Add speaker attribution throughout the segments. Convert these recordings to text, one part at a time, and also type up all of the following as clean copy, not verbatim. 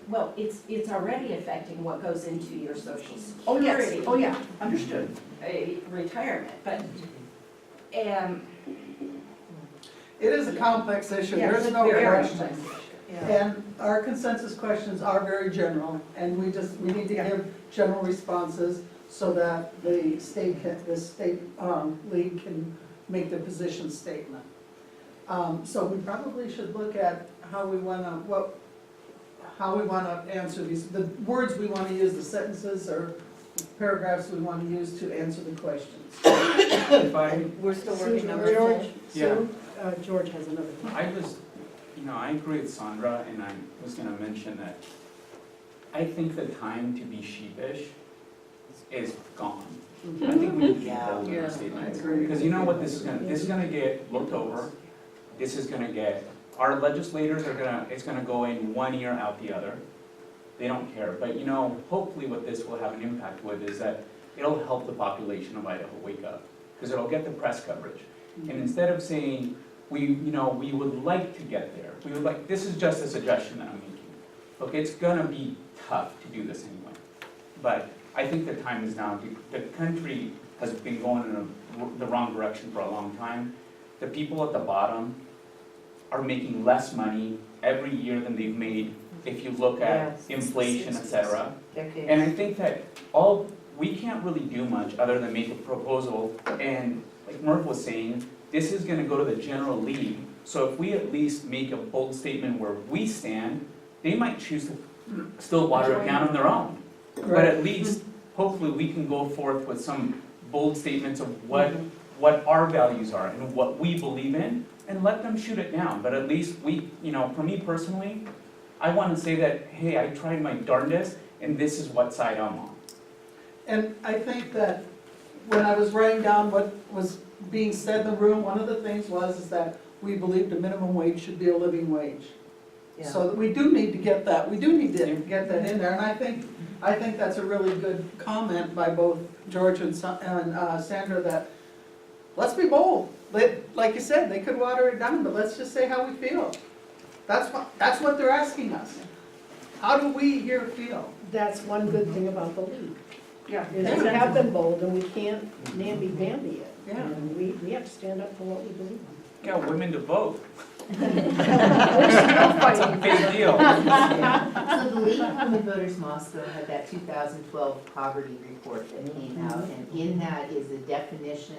Speaker 1: Well, it's already affecting what goes into your social
Speaker 2: Oh, yes,
Speaker 1: security.
Speaker 2: oh, yeah, understood.
Speaker 1: Retirement, but,
Speaker 3: It is a complex issue,
Speaker 1: yeah,
Speaker 3: there's
Speaker 1: it's a
Speaker 3: no
Speaker 1: very
Speaker 3: question.
Speaker 1: complex issue.
Speaker 3: And our consensus questions are very general, and we need to give general responses so that the state league can make the position statement. So we probably should look at how we wanna answer these, the words we wanna use, the sentences or paragraphs we wanna use to answer the questions.
Speaker 4: If I,
Speaker 5: We're still working on
Speaker 6: George,
Speaker 5: that.
Speaker 4: Yeah.
Speaker 6: Sue, George has another thing.
Speaker 4: I was, I agree with Sandra, and I was gonna mention that I think the time to be sheepish is gone. I think we need to be bold in our statements. Because you know what this is gonna get looked over. This is gonna get, our legislators it's gonna go in one ear, out the other. They don't care, but hopefully what this will have an impact with is that it'll help the population of Idaho wake up. Because it'll get the press coverage. And instead of saying, we would like to get there, this is just a suggestion that I'm making. Look, it's gonna be tough to do this anyway. But I think the time is now. The country has been going in the wrong direction for a long time. The people at the bottom are making less money every year than they've made if you look at inflation, etc. And I think that we can't really do much other than make a proposal, and like Murph was saying, this is gonna go to the general league, so if we at least make a bold statement where we stand, they might choose to still water it down on their own. But at least, hopefully, we can go forth with some bold statements of what our values are and what we believe in, and let them shoot it down. But at least for me personally, I wanna say that, hey, I tried my darndest, and this is what side I'm on.
Speaker 3: And I think that when I was writing down what was being said in the room, one of the things is that we believed a minimum wage should be a living wage. So we do need to get that, in there, and I think that's a really good comment by both George and Sandra, that let's be bold. Like you said, they could water it down, but let's just say how we feel. That's what they're asking us. How do we here feel?
Speaker 6: That's one good thing about the league,
Speaker 3: Yeah.
Speaker 6: is we have been bold and we can't namby-pamby it.
Speaker 3: Yeah.
Speaker 6: And we have to stand up for what we believe in.
Speaker 4: Got women to vote.
Speaker 6: We're still
Speaker 4: That's a
Speaker 6: fighting.
Speaker 4: big deal.
Speaker 7: So the League of Women Voters Moscow had that 2012 poverty report that came out, and in that is a definition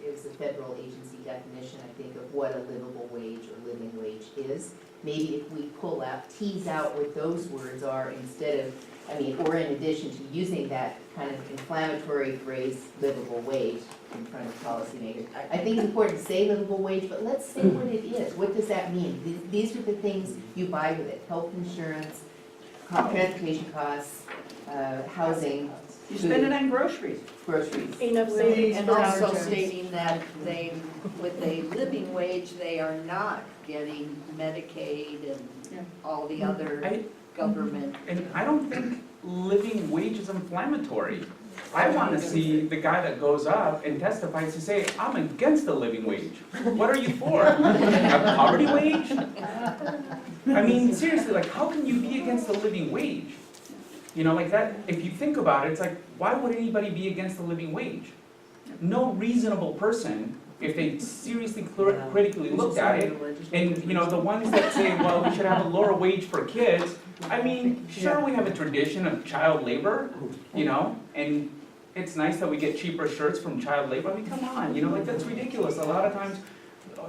Speaker 7: it was a federal agency definition, I think, of what a livable wage or living wage is. Maybe if we tease out what those words are instead of, or in addition to using that kind of inflammatory phrase, livable wage, in front of policymakers. I think it's important to say livable wage, but let's say what it is. What does that mean? These are the things you buy with it: health insurance, transportation costs, housing,
Speaker 2: You spend it on groceries.
Speaker 7: groceries.
Speaker 6: Enough savings
Speaker 5: And
Speaker 6: for our
Speaker 5: also
Speaker 6: insurance.
Speaker 5: stating that with a living wage, they are not getting Medicaid
Speaker 2: Yeah.
Speaker 5: and all the other government.
Speaker 4: And I don't think living wage is inflammatory. I want to see the guy that goes up and testifies to say, I'm against the living wage. What are you for? A poverty wage? Seriously, how can you be against the living wage? Like that, if you think about it, it's like, why would anybody be against the living wage? No reasonable person, if they seriously critically looked at it, and the ones that say, well, we should have a lower wage for kids, sure, we have a tradition of child labor, and it's nice that we get cheaper shirts from child labor. Come on, that's ridiculous. A lot of times,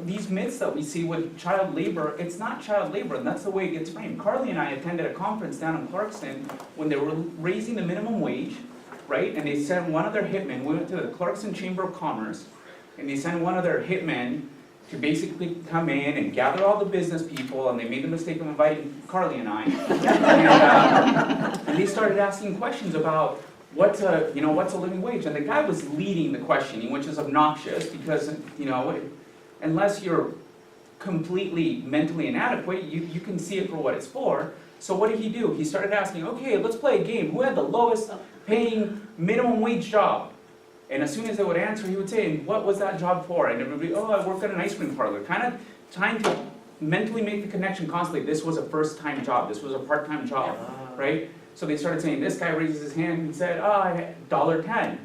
Speaker 4: these myths that we see with child labor, it's not child labor, and that's the way it gets framed. Carly and I attended a conference down in Clarkston when they were raising the minimum wage, right? And they sent one of their hitmen, we went to the Clarkston Chamber of Commerce, and they sent one of their hitmen to basically come in and gather all the business people, and they made the mistake of inviting Carly and I. And they started asking questions about what's a living wage, and the guy was leading the questioning, which is obnoxious because unless you're completely mentally inadequate, you can see it for what it's for. So what did he do? He started asking, okay, let's play a game. Who had the lowest paying minimum wage job? And as soon as they would answer, he would say, and what was that job for? And everybody, I work at an ice cream parlor. Kind of trying to mentally make the connection constantly, this was a first-time job, this was a part-time job, right? So they started saying, this guy raises his hand and said, oh, $1.10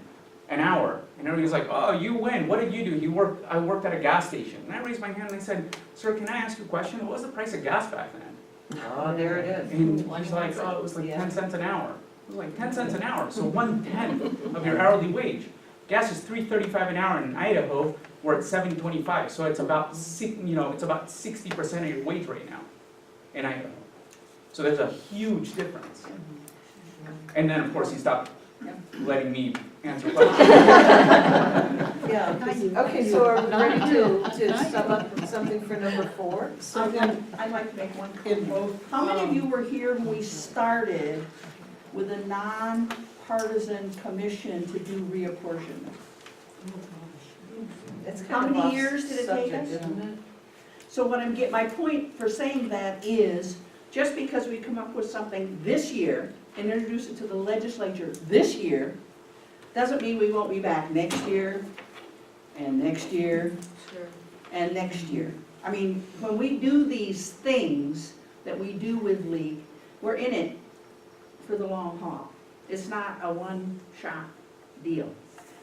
Speaker 4: an hour. And everybody's like, oh, you win, what did you do? I worked at a gas station. And I raised my hand and I said, sir, can I ask you a question? What was the price of gas back then?
Speaker 5: Oh, there it is.
Speaker 4: And he's like, oh, it was like 10 cents an hour. I was like, 10 cents an hour, so 1/10 of your hourly wage. Gas is $3.35 an hour in Idaho, we're at $7.25, so it's about it's about 60% of your wage right now in Idaho. So there's a huge difference. And then, of course, he stopped letting me answer questions.
Speaker 8: Yeah, okay, so are we ready to sum up something for number 4?
Speaker 3: So in,
Speaker 2: I'd like to make one
Speaker 3: in
Speaker 2: comment.
Speaker 3: both.
Speaker 2: How many of you were here when we started with a nonpartisan commission to do reapportionment?
Speaker 8: It's
Speaker 2: How
Speaker 8: kind of
Speaker 2: many
Speaker 8: off
Speaker 2: years did it take
Speaker 8: subject,
Speaker 2: us?
Speaker 8: isn't it?
Speaker 2: So what my point for saying that is, just because we come up with something this year and introduce it to the legislature this year, doesn't mean we won't be back next year, and next year, and next year. I mean, when we do these things that we do with League, we're in it for the long haul. It's not a one-shot deal.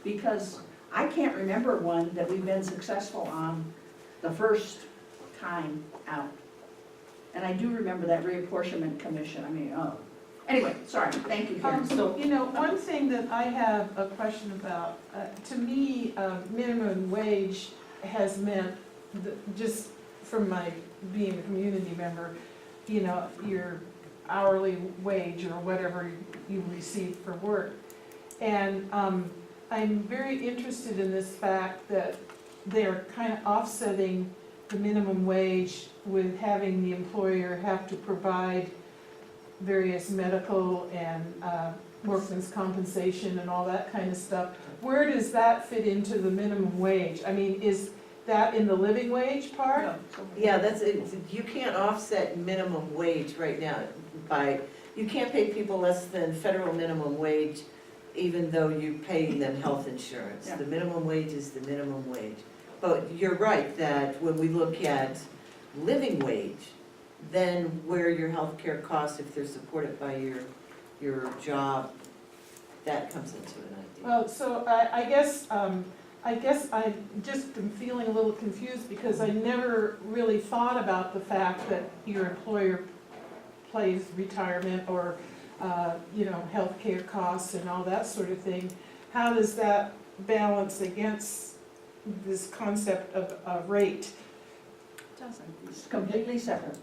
Speaker 2: Because I can't remember one that we've been successful on the first time out. And I do remember that reapportionment commission, anyway, sorry, thank you, Karen. So,
Speaker 9: You know, one thing that I have a question about, to me, minimum wage has meant, just from my being a community member, you know, your hourly wage or whatever you receive for work. And I'm very interested in this fact that they're kind of offsetting the minimum wage with having the employer have to provide various medical and workman's compensation and all that kind of stuff. Where does that fit into the minimum wage? I mean, is that in the living wage part?
Speaker 8: Yeah, that's it. You can't offset minimum wage right now you can't pay people less than federal minimum wage even though you're paying them health insurance.
Speaker 2: Yeah.
Speaker 8: The minimum wage is the minimum wage. But you're right that when we look at living wage, then where your health care costs, if they're supported by your job, that comes into an idea.
Speaker 9: Well, so I guess I just am feeling a little confused because I never really thought about the fact that your employer pays retirement or, healthcare costs and all that sort of thing. How does that balance against this concept of a rate?
Speaker 2: It's completely separate.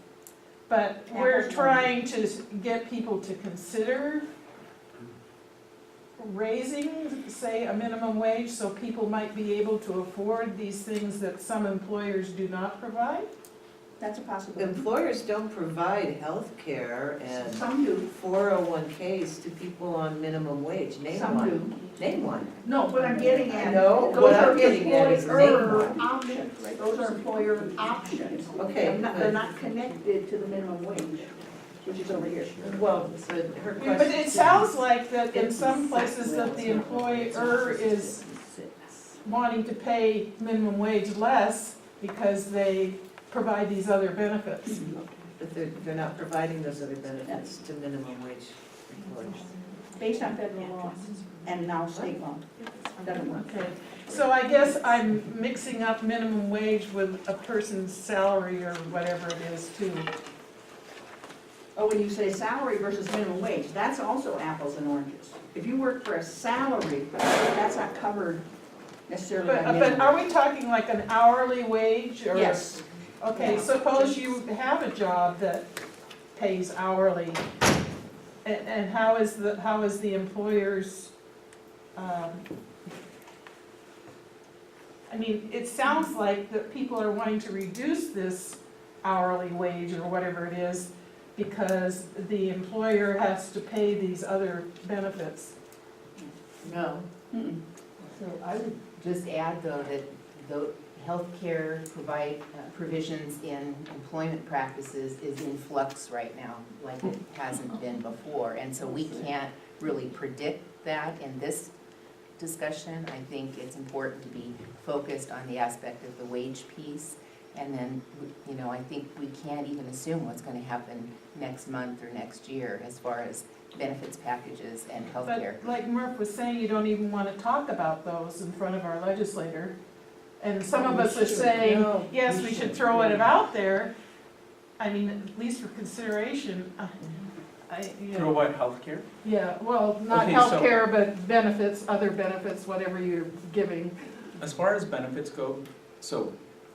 Speaker 9: But we're trying to get people to consider raising, say, a minimum wage so people might be able to afford these things that some employers do not provide?
Speaker 2: That's a possibility.
Speaker 8: Employers don't provide health care and
Speaker 2: Some do,
Speaker 8: 401Ks to people on minimum wage. Name
Speaker 2: some
Speaker 8: one.
Speaker 2: do.
Speaker 8: Name one.
Speaker 2: No, what I'm getting at.
Speaker 8: No,
Speaker 2: those
Speaker 8: what
Speaker 2: are
Speaker 8: I'm getting at is name
Speaker 2: employer
Speaker 8: one.
Speaker 2: options. Those are employer options.
Speaker 8: Okay,
Speaker 2: They're not connected to the minimum wage, which is over here.
Speaker 8: Well, so her question.
Speaker 9: But it sounds like that in some places that the employer is wanting to pay minimum wage less because they provide these other benefits.
Speaker 8: But they're not providing those other benefits to minimum wage employers.
Speaker 2: Based on federal law and now state law. Doesn't work.
Speaker 9: Okay, so I guess I'm mixing up minimum wage with a person's salary or whatever it is too.
Speaker 2: Oh, when you say salary versus minimum wage, that's also apples and oranges. If you work for a salary, that's not covered necessarily by
Speaker 9: But
Speaker 2: minimum.
Speaker 9: are we talking like an hourly wage or?
Speaker 2: Yes.
Speaker 9: Okay, suppose you have a job that pays hourly, and how is the employer's, it sounds like that people are wanting to reduce this hourly wage or whatever it is because the employer has to pay these other benefits.
Speaker 8: No.
Speaker 2: Mm-mm.
Speaker 7: So I would just add though that the healthcare provisions in employment practices is in flux right now, like it hasn't been before. And so we can't really predict that in this discussion. I think it's important to be focused on the aspect of the wage piece. And then, you know, I think we can't even assume what's gonna happen next month or next year as far as benefits packages and healthcare.
Speaker 9: But like Murph was saying, you don't even want to talk about those in front of our legislator. And some of us are saying,
Speaker 6: No,
Speaker 9: yes,
Speaker 6: we
Speaker 9: we should
Speaker 6: should,
Speaker 9: throw it
Speaker 6: yeah.
Speaker 9: out there. I mean, at least for consideration, you
Speaker 4: Through
Speaker 9: know,
Speaker 4: what, healthcare?
Speaker 9: yeah, well, not
Speaker 4: Okay, so-
Speaker 9: healthcare, but benefits, other benefits, whatever you're giving.
Speaker 4: As far as benefits go, so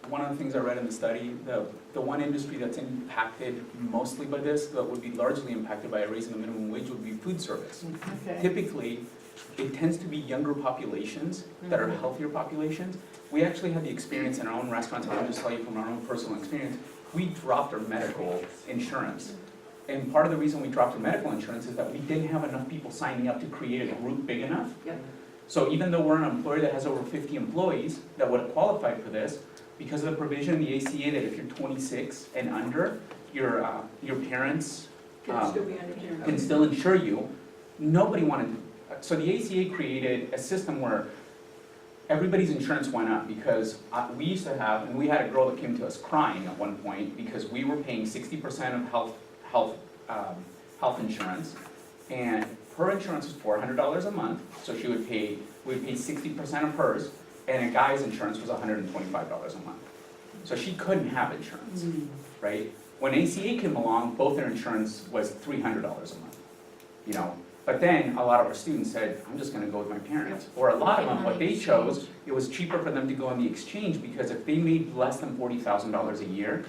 Speaker 4: one of the things I read in the study, the one industry that's impacted mostly by this, that would be largely impacted by a raise in the minimum wage would be food service.
Speaker 9: Okay.
Speaker 4: Typically, it tends to be younger populations that are healthier populations. We actually had the experience in our own restaurants, and I'll just tell you from our own personal experience, we dropped our medical insurance. And part of the reason we dropped our medical insurance is that we didn't have enough people signing up to create a group big enough.
Speaker 2: Yep.
Speaker 4: So even though we're an employer that has over 50 employees that would have qualified for this, because of the provision in the ACA that if you're 26 and under, your parents
Speaker 2: Can still be under here.
Speaker 4: can still insure you, nobody wanted, so the ACA created a system where everybody's insurance went up because we used to have, and we had a girl that came to us crying at one point because we were paying 60% of health insurance, and her insurance was $400 a month, so we would pay 60% of hers, and a guy's insurance was $125 a month. So she couldn't have insurance, right? When ACA came along, both their insurance was $300 a month, you know? But then a lot of our students said, I'm just gonna go with my parents. Or a lot of them, what they chose, it was cheaper for them to go on the exchange because if they made less than $40,000 a year,